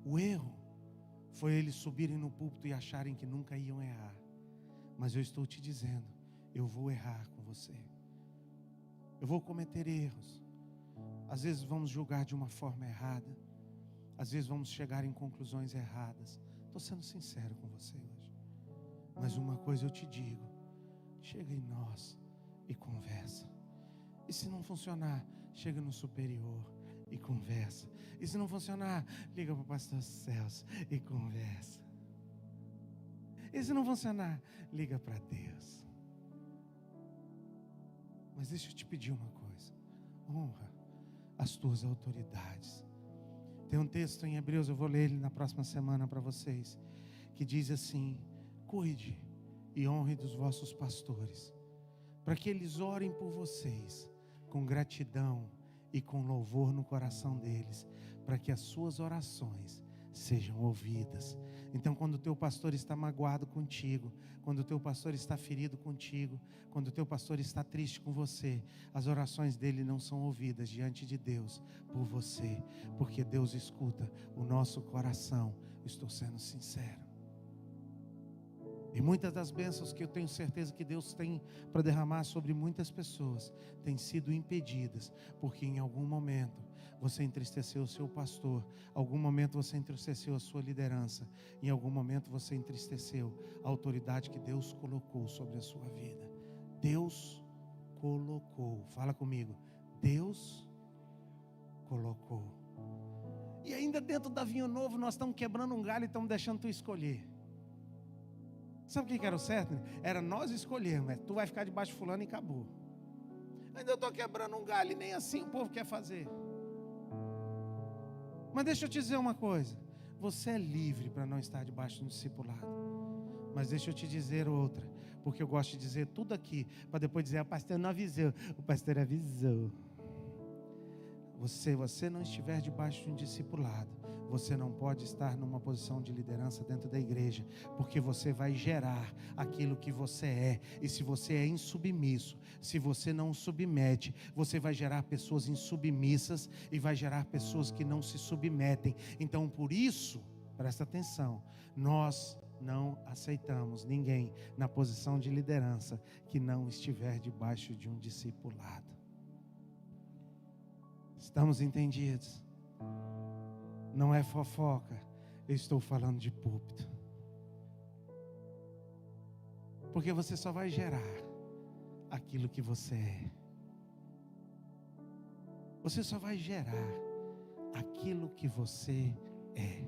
O erro foi eles subirem no púlpito e acharem que nunca iam errar. Mas eu estou te dizendo, eu vou errar com você. Eu vou cometer erros. Às vezes vamos julgar de uma forma errada. Às vezes vamos chegar em conclusões erradas. Estou sendo sincero com você hoje. Mas uma coisa eu te digo. Chega em nós e conversa. E se não funcionar, chega no superior e conversa. E se não funcionar, liga para o pastor Celso e conversa. E se não funcionar, liga para Deus. Mas deixa eu te pedir uma coisa. Honra as tuas autoridades. Tem um texto em Hebreus, eu vou ler ele na próxima semana para vocês, que diz assim: cuide e honre dos vossos pastores, para que eles orem por vocês com gratidão e com louvor no coração deles, para que as suas orações sejam ouvidas. Então, quando o teu pastor está magoado contigo, quando o teu pastor está ferido contigo, quando o teu pastor está triste com você, as orações dele não são ouvidas diante de Deus por você, porque Deus escuta o nosso coração. Estou sendo sincero. E muitas das bênçãos que eu tenho certeza que Deus tem para derramar sobre muitas pessoas têm sido impedidas, porque em algum momento você entristeceu o seu pastor, algum momento você entristeceu a sua liderança, em algum momento você entristeceu a autoridade que Deus colocou sobre a sua vida. Deus colocou, fala comigo, Deus colocou. E ainda dentro da Vinho Novo nós estamos quebrando um galho e estamos deixando tu escolher. Sabe o que era o certo? Era nós escolhermos, tu vai ficar debaixo de fulano e acabou. Ainda eu estou quebrando um galho e nem assim o povo quer fazer. Mas deixa eu te dizer uma coisa, você é livre para não estar debaixo do discipulado. Mas deixa eu te dizer outra, porque eu gosto de dizer tudo aqui, para depois dizer, o pastor não avisou, o pastor avisou. Você não estiver debaixo de um discipulado, você não pode estar numa posição de liderança dentro da igreja, porque você vai gerar aquilo que você é. E se você é insubmisso, se você não submete, você vai gerar pessoas insubmissas e vai gerar pessoas que não se submetem. Então, por isso, presta atenção, nós não aceitamos ninguém na posição de liderança que não estiver debaixo de um discipulado. Estamos entendidos? Não é fofoca, eu estou falando de púlpito. Porque você só vai gerar aquilo que você é. Você só vai gerar aquilo que você é.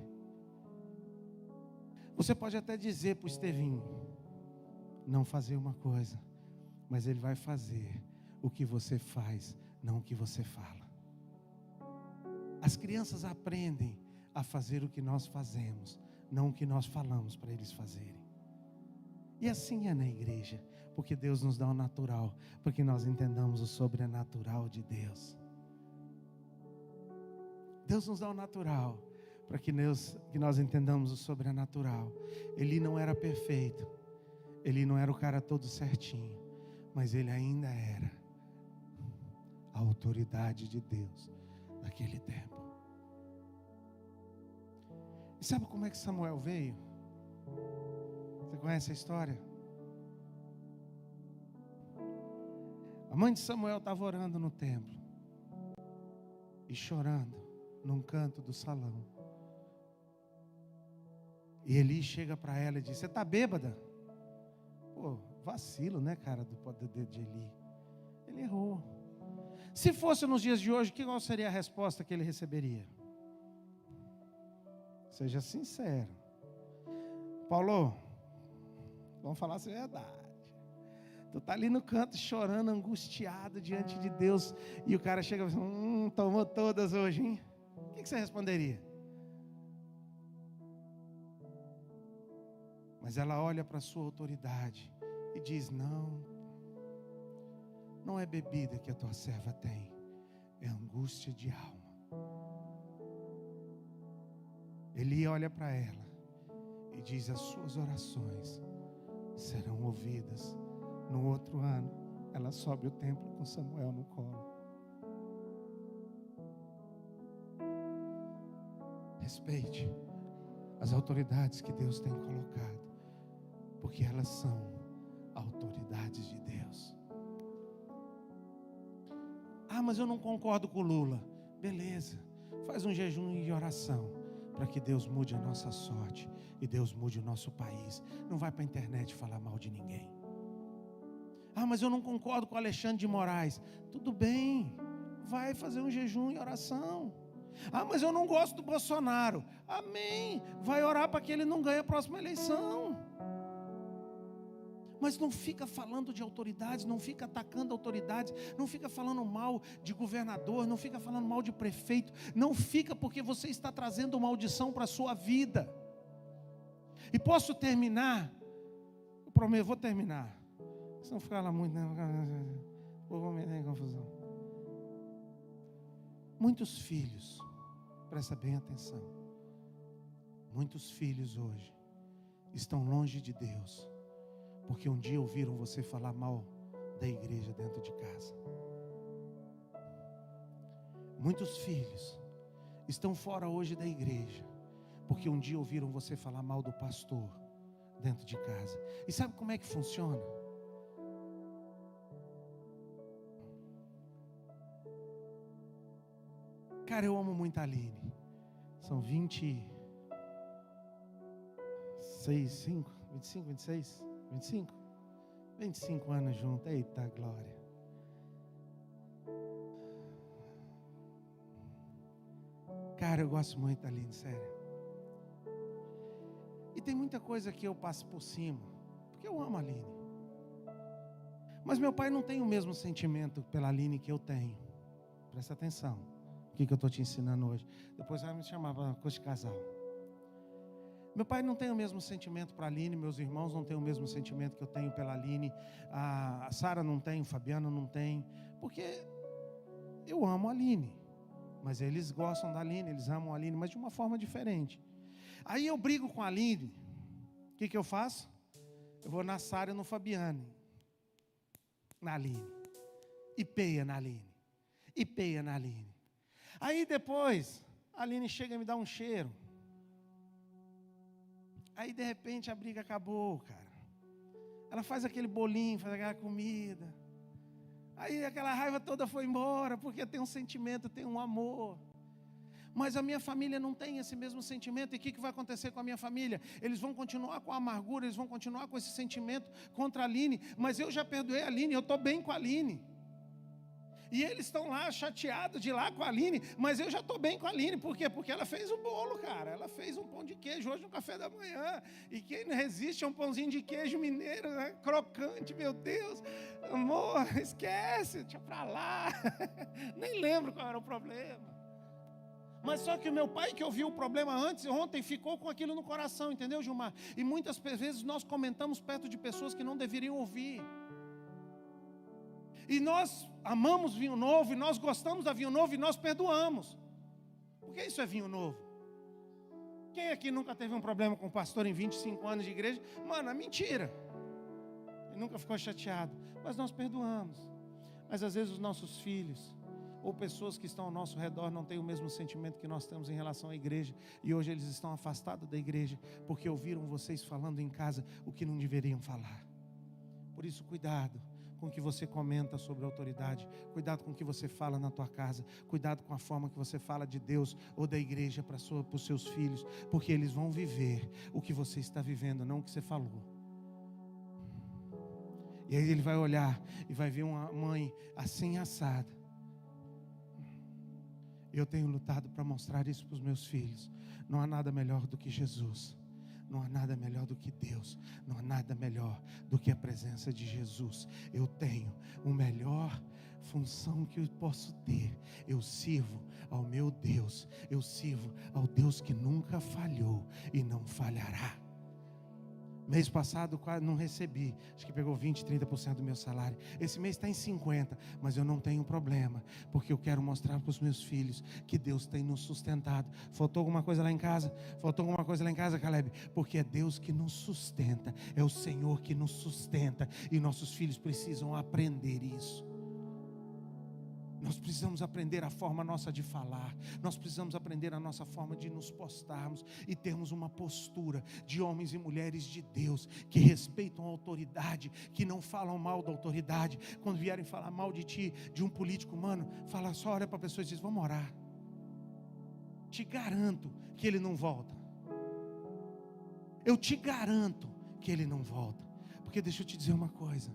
Você pode até dizer para o Estevinho não fazer uma coisa, mas ele vai fazer o que você faz, não o que você fala. As crianças aprendem a fazer o que nós fazemos, não o que nós falamos para eles fazerem. E assim é na igreja, porque Deus nos dá o natural, porque nós entendamos o sobrenatural de Deus. Deus nos dá o natural, para que nós entendamos o sobrenatural. Ele não era perfeito, ele não era o cara todo certinho, mas ele ainda era a autoridade de Deus naquele tempo. E sabe como é que Samuel veio? Você conhece a história? A mãe de Samuel estava orando no templo e chorando num canto do salão. E Eli chega para ela e diz: você está bêbada? Pô, vacilo, né, cara, do poder de Eli. Ele errou. Se fosse nos dias de hoje, qual seria a resposta que ele receberia? Seja sincero. Paulo, vamos falar a verdade. Tu está ali no canto chorando, angustiado diante de Deus, e o cara chega e fala: tomou todas hoje, hein? O que você responderia? Mas ela olha para a sua autoridade e diz: não é bebida que a tua serva tem, é angústia de alma. Eli olha para ela e diz: as suas orações serão ouvidas. No outro ano, ela sobe o templo com Samuel no colo. Respeite as autoridades que Deus tem colocado, porque elas são autoridades de Deus. Ah, mas eu não concordo com o Lula. Beleza, faz um jejum e oração para que Deus mude a nossa sorte e Deus mude o nosso país. Não vai para a internet falar mal de ninguém. Ah, mas eu não concordo com o Alexandre de Moraes. Tudo bem, vai fazer um jejum e oração. Ah, mas eu não gosto do Bolsonaro. Amém, vai orar para que ele não ganhe a próxima eleição. Mas não fica falando de autoridades, não fica atacando autoridades, não fica falando mal de governador, não fica falando mal de prefeito, não fica, porque você está trazendo maldição para a sua vida. E posso terminar? Eu prometo, vou terminar. Se não falar muito, não vou me dar em confusão. Muitos filhos, presta bem atenção, muitos filhos hoje estão longe de Deus, porque um dia ouviram você falar mal da igreja dentro de casa. Muitos filhos estão fora hoje da igreja, porque um dia ouviram você falar mal do pastor dentro de casa. E sabe como é que funciona? Cara, eu amo muito a Aline. São 25, 25 anos juntos. Eita glória. Cara, eu gosto muito da Aline, sério. E tem muita coisa que eu passo por cima, porque eu amo a Aline. Mas meu pai não tem o mesmo sentimento pela Aline que eu tenho. Presta atenção. O que eu estou te ensinando hoje? Depois vai me chamar para coisa de casal. Meu pai não tem o mesmo sentimento para a Aline, meus irmãos não têm o mesmo sentimento que eu tenho pela Aline, a Sara não tem, o Fabiano não tem, porque eu amo a Aline, mas eles gostam da Aline, eles amam a Aline, mas de uma forma diferente. Aí eu brigo com a Aline, o que eu faço? Eu vou na Sara e no Fabiano, na Aline, e peia na Aline, e peia na Aline. Aí depois, a Aline chega e me dá um cheiro. Aí de repente a briga acabou, cara. Ela faz aquele bolinho, faz aquela comida. Aí aquela raiva toda foi embora, porque tem um sentimento, tem um amor. Mas a minha família não tem esse mesmo sentimento. E o que vai acontecer com a minha família? Eles vão continuar com a amargura, eles vão continuar com esse sentimento contra a Aline. Mas eu já perdoei a Aline, eu estou bem com a Aline. E eles estão lá chateados de ir lá com a Aline, mas eu já estou bem com a Aline. Por quê? Porque ela fez o bolo, cara. Ela fez um pão de queijo hoje no café da manhã. E quem não resiste a um pãozinho de queijo mineiro, né? Crocante, meu Deus. Amor, esquece, deixa pra lá. Nem lembro qual era o problema. Mas só que o meu pai, que ouviu o problema ontem, ficou com aquilo no coração, entendeu, Gilmar? E muitas vezes nós comentamos perto de pessoas que não deveriam ouvir. E nós amamos vinho novo, e nós gostamos da vinho novo, e nós perdoamos. Porque isso é vinho novo. Quem aqui nunca teve um problema com o pastor em 25 anos de igreja? Mano, é mentira. Ele nunca ficou chateado. Mas nós perdoamos. Mas às vezes os nossos filhos, ou pessoas que estão ao nosso redor, não têm o mesmo sentimento que nós temos em relação à igreja. E hoje eles estão afastados da igreja, porque ouviram vocês falando em casa o que não deveriam falar. Por isso, cuidado com o que você comenta sobre a autoridade, cuidado com o que você fala na tua casa, cuidado com a forma que você fala de Deus ou da igreja para os seus filhos, porque eles vão viver o que você está vivendo, não o que você falou. E aí ele vai olhar e vai ver uma mãe assim assada. Eu tenho lutado para mostrar isso para os meus filhos. Não há nada melhor do que Jesus. Não há nada melhor do que Deus. Não há nada melhor do que a presença de Jesus. Eu tenho a melhor função que eu posso ter. Eu sirvo ao meu Deus. Eu sirvo ao Deus que nunca falhou e não falhará. Mês passado quase não recebi, acho que pegou 20, 30% do meu salário. Esse mês está em 50%, mas eu não tenho problema, porque eu quero mostrar para os meus filhos que Deus tem nos sustentado. Faltou alguma coisa lá em casa? Faltou alguma coisa lá em casa, Caleb? Porque é Deus que nos sustenta, é o Senhor que nos sustenta, e nossos filhos precisam aprender isso. Nós precisamos aprender a forma nossa de falar. Nós precisamos aprender a nossa forma de nos postarmos e termos uma postura de homens e mulheres de Deus que respeitam a autoridade, que não falam mal da autoridade. Quando vierem falar mal de ti, de um político, mano, fala só, olha para a pessoa e diz: vamos orar. Te garanto que ele não volta. Eu te garanto que ele não volta. Porque deixa eu te dizer uma coisa: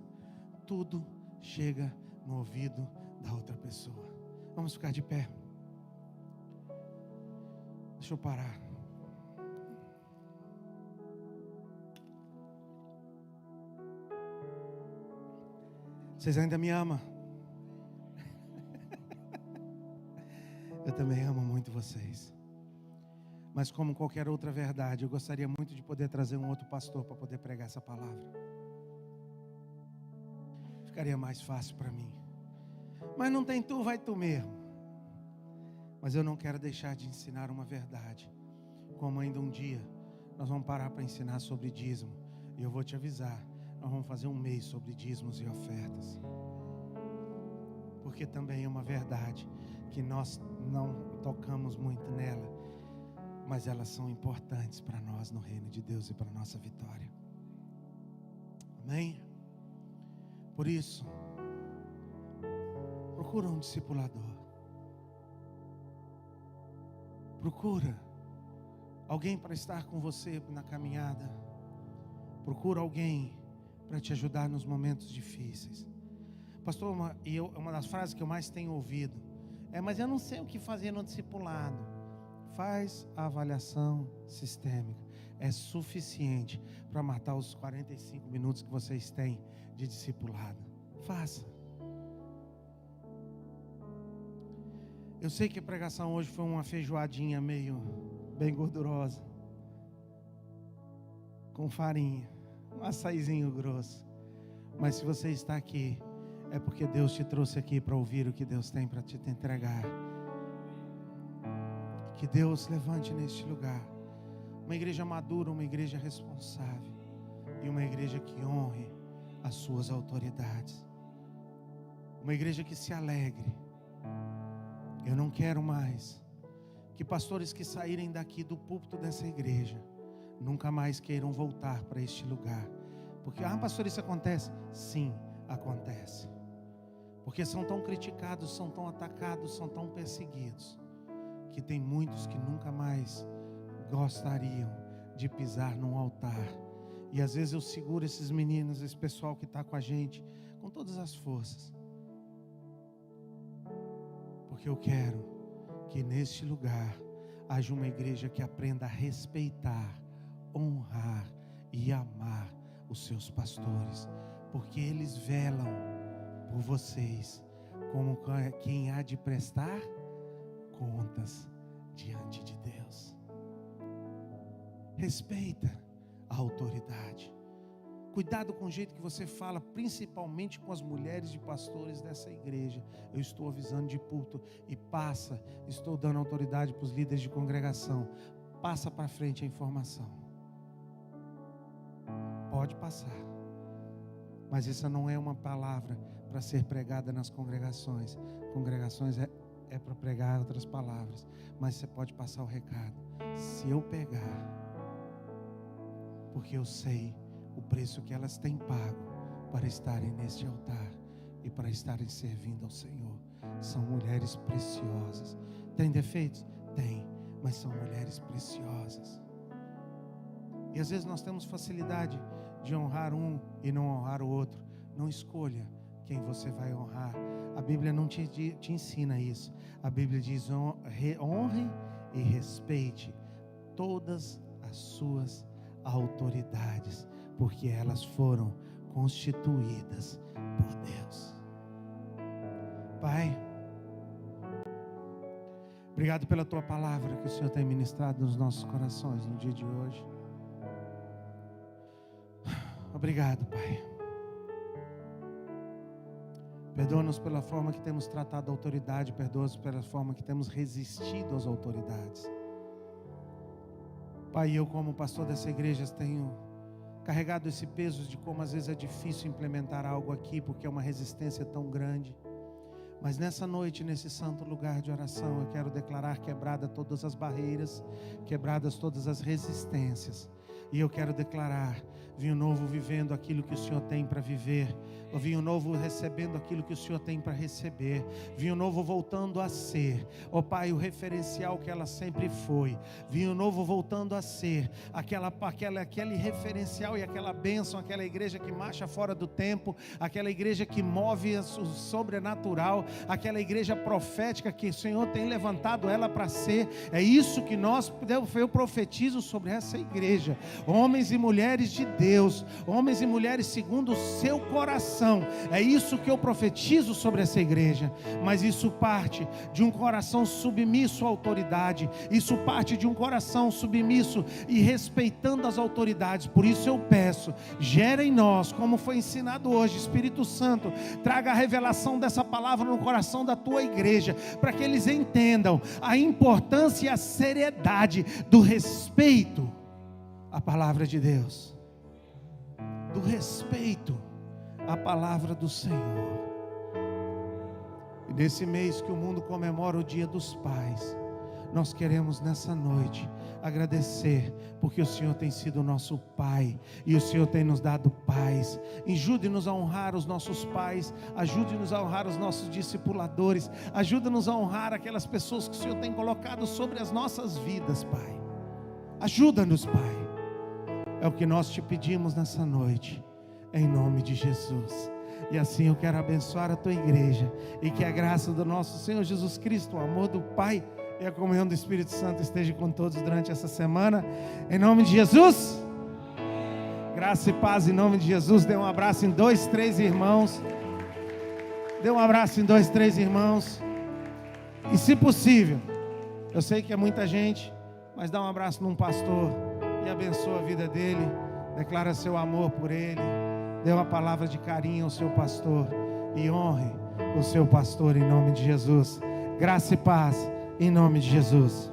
tudo chega no ouvido da outra pessoa. Vamos ficar de pé. Deixa eu parar. Vocês ainda me amam? Eu também amo muito vocês. Mas como qualquer outra verdade, eu gostaria muito de poder trazer um outro pastor para poder pregar essa palavra. Ficaria mais fácil para mim. Mas não tem tu, vai tu mesmo. Mas eu não quero deixar de ensinar uma verdade. Como ainda um dia nós vamos parar para ensinar sobre dízimo. E eu vou te avisar, nós vamos fazer um mês sobre dízimos e ofertas. Porque também é uma verdade que nós não tocamos muito nela, mas elas são importantes para nós no reino de Deus e para a nossa vitória. Amém? Por isso, procura um discipulador. Procura alguém para estar com você na caminhada. Procura alguém para te ajudar nos momentos difíceis. Pastor, uma das frases que eu mais tenho ouvido é: mas eu não sei o que fazer no discipulado. Faz a avaliação sistêmica. É suficiente para matar os 45 minutos que vocês têm de discipulado. Faça. Eu sei que a pregação hoje foi uma feijoadinha meio bem gordurosa, com farinha, um açaizinho grosso. Mas se você está aqui, é porque Deus te trouxe aqui para ouvir o que Deus tem para te entregar. Que Deus levante neste lugar uma igreja madura, uma igreja responsável e uma igreja que honre as suas autoridades. Uma igreja que se alegre. Eu não quero mais que pastores que saírem daqui do púlpito dessa igreja nunca mais queiram voltar para este lugar. Porque, pastor, isso acontece? Sim, acontece. Porque são tão criticados, são tão atacados, são tão perseguidos, que tem muitos que nunca mais gostariam de pisar num altar. E às vezes eu seguro esses meninos, esse pessoal que está com a gente, com todas as forças. Porque eu quero que neste lugar haja uma igreja que aprenda a respeitar, honrar e amar os seus pastores. Porque eles velam por vocês como quem há de prestar contas diante de Deus. Respeita a autoridade. Cuidado com o jeito que você fala, principalmente com as mulheres de pastores dessa igreja. Eu estou avisando de púlpito e passa, estou dando autoridade para os líderes de congregação. Passa para frente a informação. Pode passar. Mas essa não é uma palavra para ser pregada nas congregações. Congregações é para pregar outras palavras. Mas você pode passar o recado. Se eu pegar, porque eu sei o preço que elas têm pago para estarem neste altar e para estarem servindo ao Senhor. São mulheres preciosas. Tem defeitos? Tem, mas são mulheres preciosas. E às vezes nós temos facilidade de honrar um e não honrar o outro. Não escolha quem você vai honrar. A Bíblia não te ensina isso. A Bíblia diz: honre e respeite todas as suas autoridades, porque elas foram constituídas por Deus. Pai, obrigado pela Tua palavra que o Senhor tem ministrado nos nossos corações no dia de hoje. Obrigado, Pai. Perdoa-nos pela forma que temos tratado a autoridade, perdoa-nos pela forma que temos resistido às autoridades. Pai, eu como pastor dessa igreja tenho carregado esse peso de como às vezes é difícil implementar algo aqui, porque é uma resistência tão grande. Mas nessa noite, nesse santo lugar de oração, eu quero declarar quebradas todas as barreiras, quebradas todas as resistências. E eu quero declarar vinho novo vivendo aquilo que o Senhor tem para viver, o vinho novo recebendo aquilo que o Senhor tem para receber, vinho novo voltando a ser, ó Pai, o referencial que ela sempre foi, vinho novo voltando a ser aquele referencial e aquela bênção, aquela igreja que marcha fora do tempo, aquela igreja que move o sobrenatural, aquela igreja profética que o Senhor tem levantado ela para ser. É isso que eu profetizo sobre essa igreja, homens e mulheres de Deus, homens e mulheres segundo o seu coração. É isso que eu profetizo sobre essa igreja. Mas isso parte de um coração submisso à autoridade, isso parte de um coração submisso e respeitando as autoridades. Por isso eu peço, gera em nós, como foi ensinado hoje, Espírito Santo, traga a revelação dessa palavra no coração da tua igreja, para que eles entendam a importância e a seriedade do respeito à palavra de Deus, do respeito à palavra do Senhor. E nesse mês que o mundo comemora o Dia dos Pais, nós queremos nessa noite agradecer, porque o Senhor tem sido o nosso Pai, e o Senhor tem nos dado paz. Ajude-nos a honrar os nossos pais, ajude-nos a honrar os nossos discipuladores, ajuda-nos a honrar aquelas pessoas que o Senhor tem colocado sobre as nossas vidas, Pai. Ajuda-nos, Pai. É o que nós te pedimos nessa noite, em nome de Jesus. E assim eu quero abençoar a tua igreja, e que a graça do nosso Senhor Jesus Cristo, o amor do Pai e a comunhão do Espírito Santo esteja com todos durante essa semana, em nome de Jesus. Graça e paz em nome de Jesus. Dê um abraço em 2, 3 irmãos. Dê um abraço em 2, 3 irmãos. E se possível, eu sei que é muita gente, mas dá um abraço num pastor e abençoa a vida dele, declara seu amor por ele, dê uma palavra de carinho ao seu pastor e honre o seu pastor em nome de Jesus. Graça e paz em nome de Jesus.